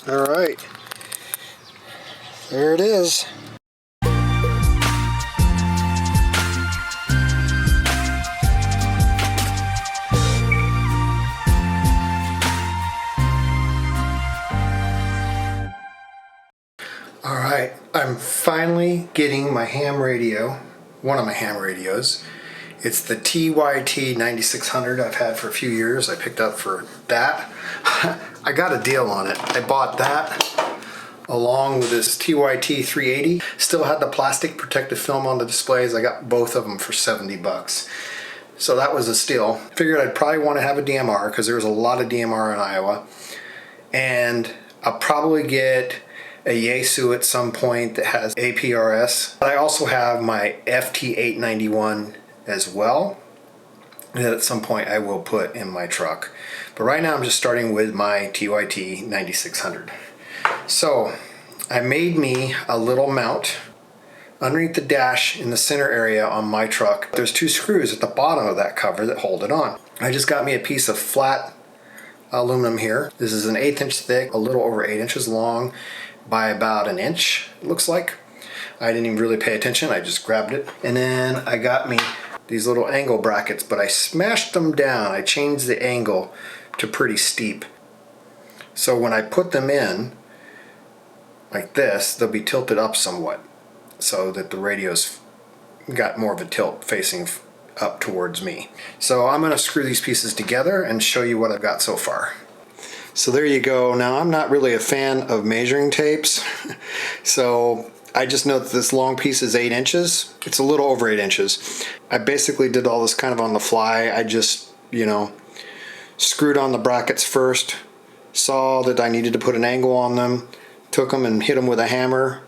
All right, there it is. All right, I'm finally getting my ham radio, one of my ham radios. It's the TYT 9600 I've had for a few years. I picked up for that. I got a deal on it. I bought that along with this TYT 380. Still had the plastic protective film on the displays. I got both of them for 70 bucks. So that was a steal. Figured I'd probably want to have a DMR because there's a lot of DMR in Iowa. And I'll probably get a Yaesu at some point that has APRS. I also have my FT891 as well that at some point I will put in my truck. But right now I'm just starting with my TYT 9600. So I made me a little mount underneath the dash in the center area on my truck. There's two screws at the bottom of that cover that hold it on. I just got me a piece of flat aluminum here. This is an 1/8 inch thick, a little over 8 inches long by about an inch, it looks like. I didn't even really pay attention, I just grabbed it. And then I got me these little angle brackets, but I smashed them down. I changed the angle to pretty steep. So when I put them in like this, they'll be tilted up somewhat so that the radio's got more of a tilt facing up towards me. So I'm gonna screw these pieces together and show you what I've got so far. So there you go. Now I'm not really a fan of measuring tapes, so I just know that this long piece is 8 inches. It's a little over 8 inches. I basically did all this kind of on the fly. I just, screwed on the brackets first, saw that I needed to put an angle on them, took them and hit them with a hammer,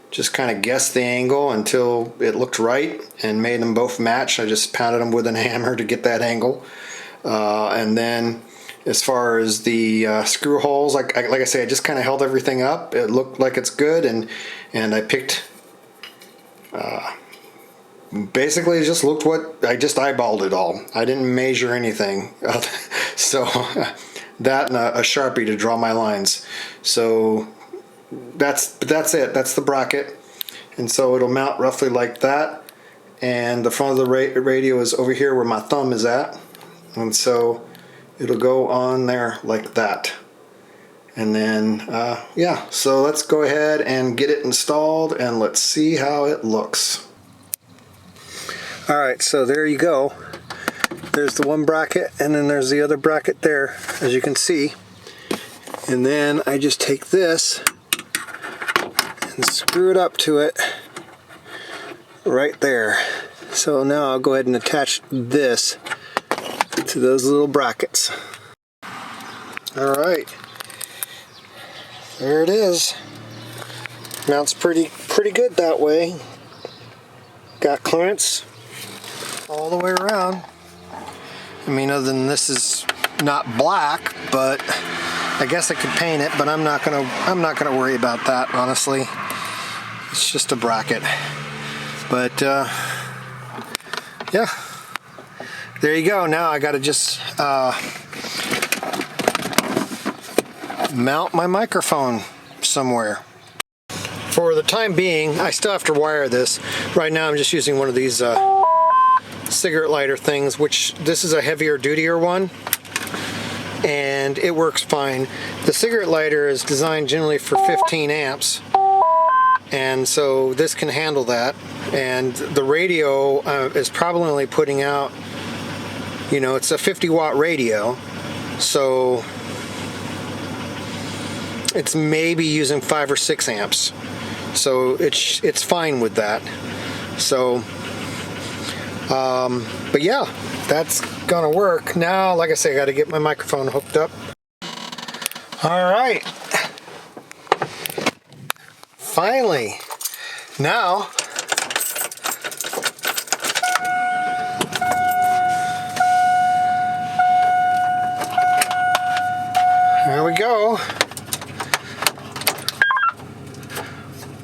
just kind of guessed the angle until it looked right and made them both match. I just pounded them with a hammer to get that angle. And then as far as the screw holes, like I say, I just kind of held everything up. It looked like it's good, and I picked, basically just looked what, I just eyeballed it all. I didn't measure anything. So that and a Sharpie to draw my lines. So that's it. That's the bracket. And so it'll mount roughly like that. And the front of the radio is over here where my thumb is at. And so it'll go on there like that. And then, yeah, so let's go ahead and get it installed and let's see how it looks. All right, so there you go. There's the one bracket and then there's the other bracket there, as you can see. And then I just take this and screw it up to it right there. So now I'll go ahead and attach this to those little brackets. All right, there it is. Mounts pretty good that way. Got clearance all the way around. I mean, other than this is not black, but I guess I could paint it, but I'm not gonna worry about that, honestly. It's just a bracket. But yeah. There you go. Now I gotta just mount my microphone somewhere. For the time being, I still have to wire this. Right now I'm just using one of these cigarette lighter things, which this is a heavier dutier one, and it works fine. The cigarette lighter is designed generally for 15 amps, and so this can handle that. And the radio is probably only putting out, it's a 50-watt radio, so it's maybe using 5 or 6 amps. So it's fine with that. So, but yeah, that's gonna work. Now, like I say, I gotta get my microphone hooked up. All right. Finally. Now, there we go.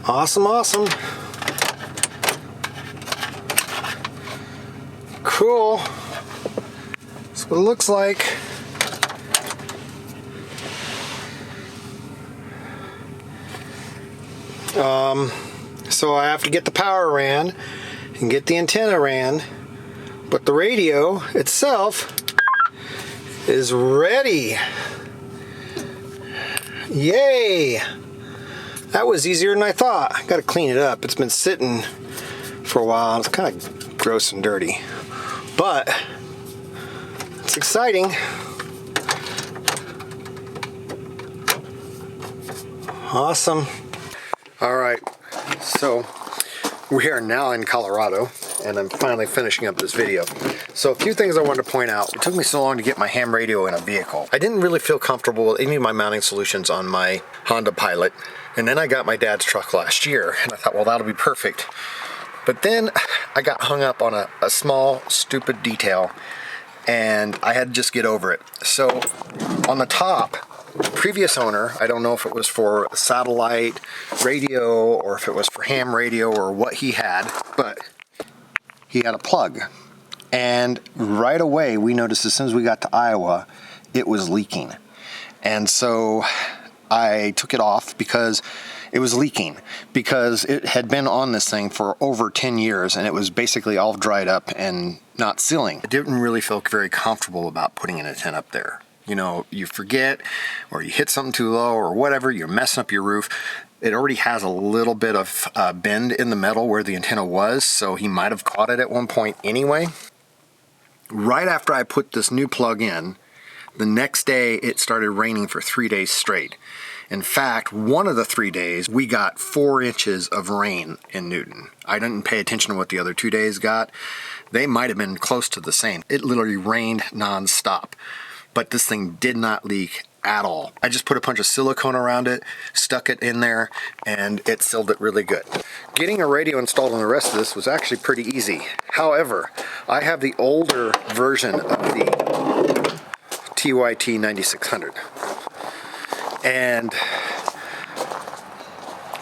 Awesome, awesome. Cool. That's what it looks like. So I have to get the power ran and get the antenna ran, but the radio itself is ready. Yay! That was easier than I thought. I gotta clean it up. It's been sitting for a while. It's kind of gross and dirty, but it's exciting. Awesome. All right, so we are now in Colorado, and I'm finally finishing up this video. So a few things I wanted to point out. It took me so long to get my ham radio in a vehicle. I didn't really feel comfortable with any of my mounting solutions on my Honda Pilot, and then I got my dad's truck last year, and I thought, well, that'll be perfect. But then I got hung up on a small, stupid detail, and I had to just get over it. So on the top, the previous owner, I don't know if it was for a satellite radio or if it was for ham radio or what he had, but he had a plug. And right away, we noticed as soon as we got to Iowa, it was leaking. And so I took it off because it was leaking, because it had been on this thing for over 10 years and it was basically all dried up and not sealing. I didn't really feel very comfortable about putting an antenna up there. You know, you forget or you hit something too low or whatever, you're messing up your roof. It already has a little bit of bend in the metal where the antenna was, so he might have caught it at one point anyway. Right after I put this new plug in, the next day it started raining for 3 days straight. In fact, one of the 3 days we got 4 inches of rain in Newton. I didn't pay attention to what the other 2 days got. They might have been close to the same. It literally rained nonstop. But this thing did not leak at all. I just put a bunch of silicone around it, stuck it in there, and it sealed it really good. Getting a radio installed on the rest of this was actually pretty easy. However, I have the older version of the TYT 9600. And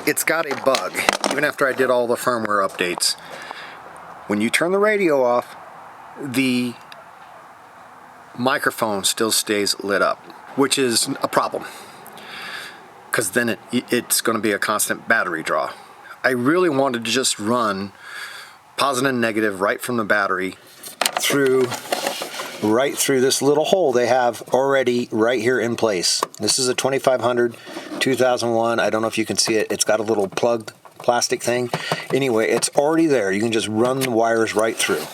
it's got a bug, even after I did all the firmware updates. When you turn the radio off, the microphone still stays lit up, which is a problem, because then it's going to be a constant battery draw. I really wanted to just run positive and negative right from the battery right through this little hole they have already right here in place. This is a 2500 2001. I don't know if you can see it. It's got a little plug plastic thing. Anyway, it's already there. You can just run the wires right through.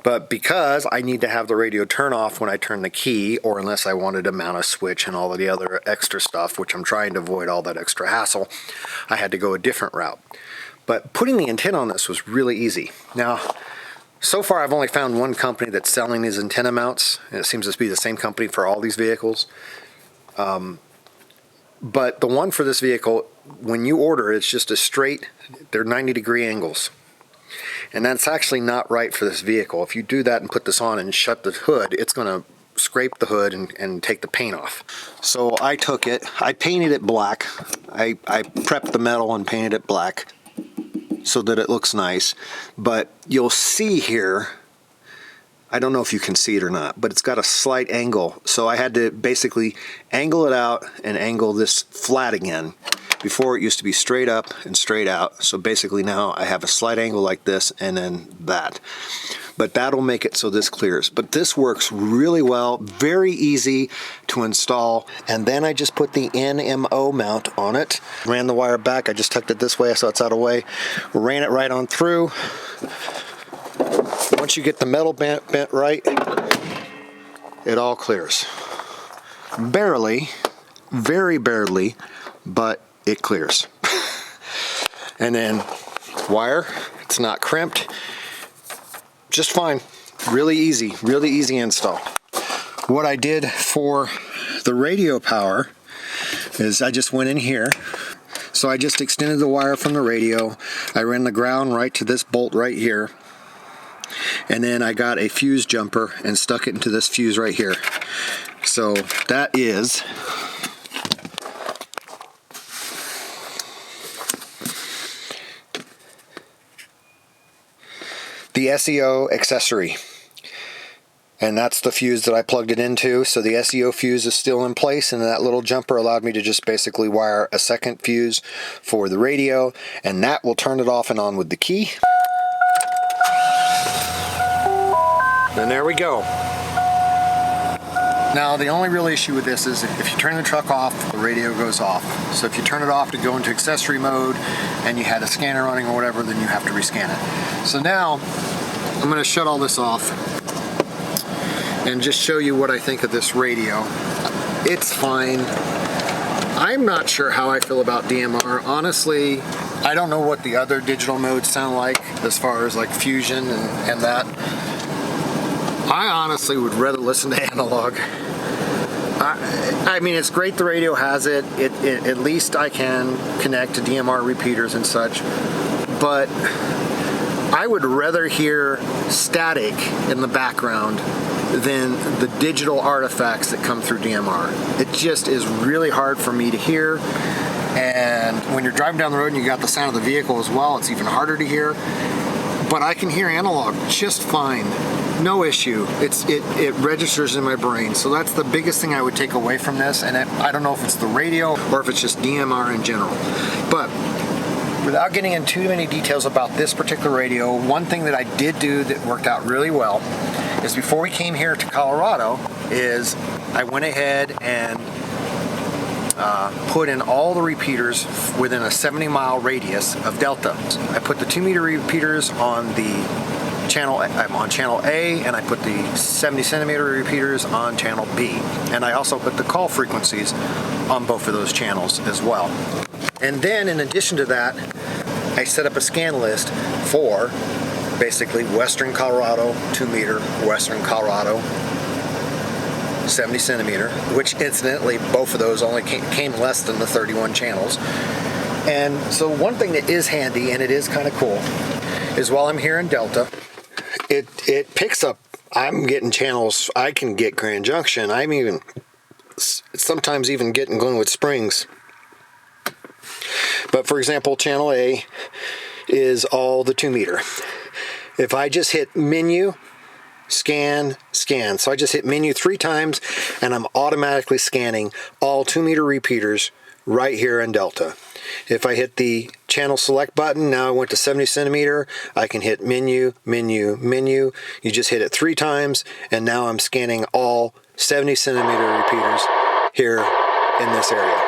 But because I need to have the radio turn off when I turn the key, or unless I wanted to mount a switch and all of the other extra stuff, which I'm trying to avoid all that extra hassle, I had to go a different route. But putting the antenna on this was really easy. Now, so far I've only found one company that's selling these antenna mounts, and it seems to be the same company for all these vehicles. But the one for this vehicle, when you order, it's just a straight, they're 90-degree angles. And that's actually not right for this vehicle. If you do that and put this on and shut the hood, it's going to scrape the hood and take the paint off. So I took it, I painted it black. I prepped the metal and painted it black so that it looks nice. But you'll see here, I don't know if you can see it or not, but it's got a slight angle. So I had to basically angle it out and angle this flat again. Before it used to be straight up and straight out. So basically now I have a slight angle like this and then that. But that'll make it so this clears. But this works really well, very easy to install. And then I just put the NMO mount on it. Ran the wire back, I just tucked it this way so it's out of the way. Ran it right on through. Once you get the metal bent right, it all clears. Barely, very barely, but it clears. And then wire, it's not crimped, just fine. Really easy install. What I did for the radio power is I just went in here. So I just extended the wire from the radio. I ran the ground right to this bolt right here. And then I got a fuse jumper and stuck it into this fuse right here. So that is the SEO accessory. And that's the fuse that I plugged it into. So the SEO fuse is still in place, and that little jumper allowed me to just basically wire a second fuse for the radio, and that will turn it off and on with the key. And there we go. Now the only real issue with this is if you turn the truck off, the radio goes off. So if you turn it off to go into accessory mode and you had a scanner running or whatever, then you have to rescan it. So now I'm going to shut all this off and just show you what I think of this radio. It's fine. I'm not sure how I feel about DMR. Honestly, I don't know what the other digital modes sound like as far as like fusion and that. I honestly would rather listen to analog. I mean, it's great the radio has it. At least I can connect to DMR repeaters and such. But I would rather hear static in the background than the digital artifacts that come through DMR. It just is really hard for me to hear. And when you're driving down the road and you got the sound of the vehicle as well, it's even harder to hear. But I can hear analog just fine. No issue. It registers in my brain. So that's the biggest thing I would take away from this. And I don't know if it's the radio or if it's just DMR in general. But without getting into too many details about this particular radio, one thing that I did do that worked out really well is before we came here to Colorado is I went ahead and put in all the repeaters within a 70-mile radius of Delta. I put the 2-meter repeaters on channel A, and I put the 70-centimeter repeaters on channel B. And I also put the call frequencies on both of those channels as well. And then in addition to that, I set up a scan list for basically Western Colorado 2-meter, Western Colorado 70-centimeter, which incidentally both of those only came less than the 31 channels. And so one thing that is handy, and it is kind of cool, is while I'm here in Delta, it picks up, I'm getting channels, I can get Grand Junction, I'm even sometimes even getting Glenwood Springs. But for example, channel A is all the 2-meter. If I just hit menu, scan, scan. So I just hit menu 3 times and I'm automatically scanning all 2-meter repeaters right here in Delta. If I hit the channel select button, now I went to 70-centimeter, I can hit menu, menu, menu. You just hit it 3 times and now I'm scanning all 70-centimeter repeaters here in this area.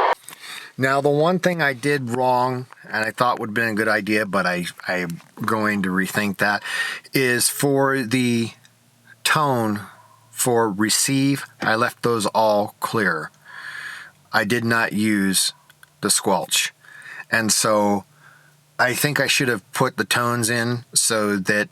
Now the one thing I did wrong, and I thought would have been a good idea, but I'm going to rethink that, is for the tone for receive, I left those all clear. I did not use the squelch. And so I think I should have put the tones in so that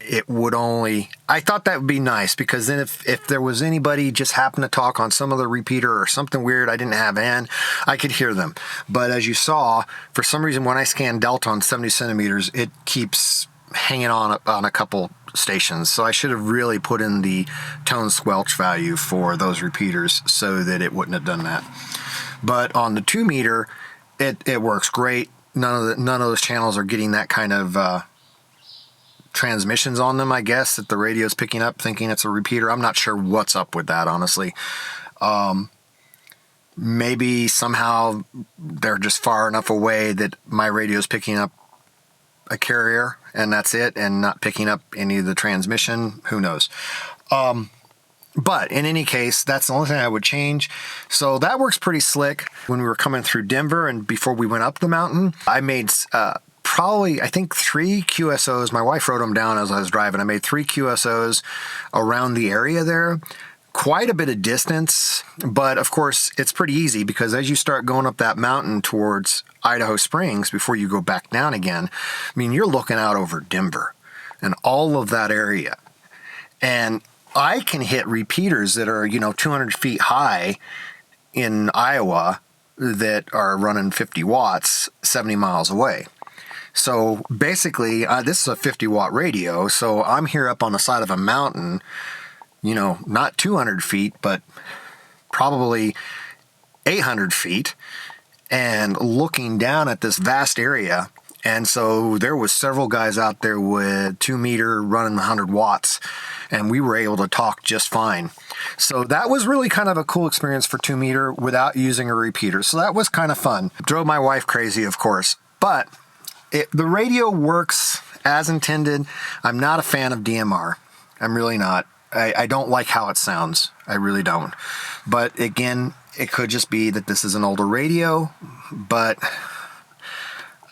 it would only, I thought that would be nice, because then if there was anybody just happened to talk on some other repeater or something weird I didn't have in, I could hear them. But as you saw, for some reason when I scan Delta on 70 centimeters, it keeps hanging on a couple stations. So I should have really put in the tone squelch value for those repeaters so that it wouldn't have done that. But on the 2-meter, it works great. None of those channels are getting that kind of transmissions on them, I guess, that the radio's picking up thinking it's a repeater. I'm not sure what's up with that, honestly. Maybe somehow they're just far enough away that my radio's picking up a carrier and that's it, and not picking up any of the transmission. Who knows? But in any case, that's the only thing I would change. So that works pretty slick. When we were coming through Denver and before we went up the mountain, I made probably, I think, 3 QSOs. My wife wrote them down as I was driving. I made 3 QSOs around the area there. Quite a bit of distance, but of course it's pretty easy because as you start going up that mountain towards Idaho Springs before you go back down again, I mean, you're looking out over Denver and all of that area. And I can hit repeaters that are, 200 feet high in Iowa that are running 50 watts 70 miles away. So basically, this is a 50-watt radio, so I'm here up on the side of a mountain, not 200 feet, but probably 800 feet, and looking down at this vast area, And so there was several guys out there with 2 meter running 100 watts, and we were able to talk just fine. So that was really kind of a cool experience for 2 meter without using a repeater. So that was kind of fun. Drove my wife crazy, of course, but the radio works as intended. I'm not a fan of DMR. I'm really not. I don't like how it sounds. I really don't. But again, it could just be that this is an older radio, but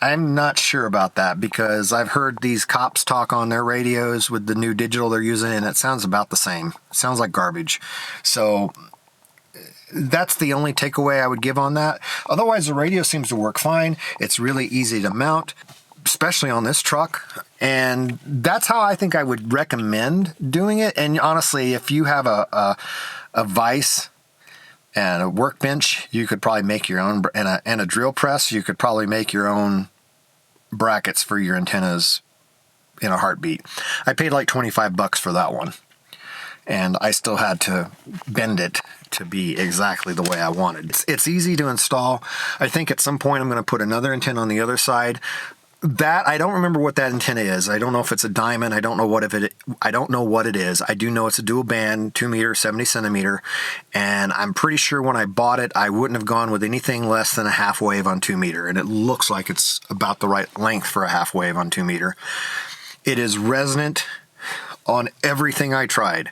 I'm not sure about that because I've heard these cops talk on their radios with the new digital they're using, and it sounds about the same. It sounds like garbage. So that's the only takeaway I would give on that. Otherwise, the radio seems to work fine. It's really easy to mount, especially on this truck. And that's how I think I would recommend doing it. And honestly, if you have a vise and a workbench, you could probably make your own, and a drill press, you could probably make your own brackets for your antennas in a heartbeat. I paid like $25 for that one, and I still had to bend it to be exactly the way I wanted. It's easy to install. I think at some point I'm going to put another antenna on the other side. That I don't remember what that antenna is. I don't know if it's a diamond. I don't know what it is. I do know it's a dual band, 2 meter, 70 centimeter, and I'm pretty sure when I bought it, I wouldn't have gone with anything less than a half wave on 2 meter, and it looks like it's about the right length for a half wave on 2 meter. It is resonant on everything I tried.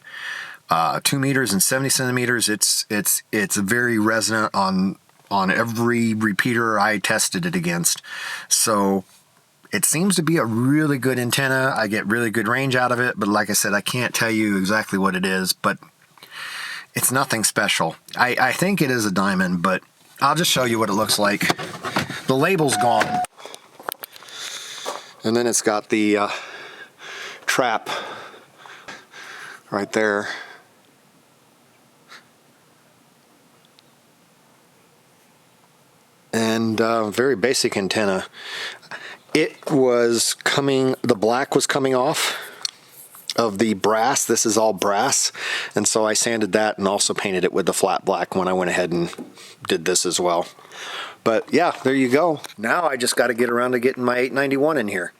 2 meters and 70 centimeters. It's very resonant on every repeater I tested it against. So it seems to be a really good antenna. I get really good range out of it, but like I said, I can't tell you exactly what it is, but it's nothing special. I think it is a diamond, but I'll just show you what it looks like. The label's gone. And then it's got the trap right there. And very basic antenna. It was coming, the black was coming off of the brass. This is all brass, and so I sanded that and also painted it with the flat black when I went ahead and did this as well. But yeah, there you go. Now I just got to get around to getting my 891 in here.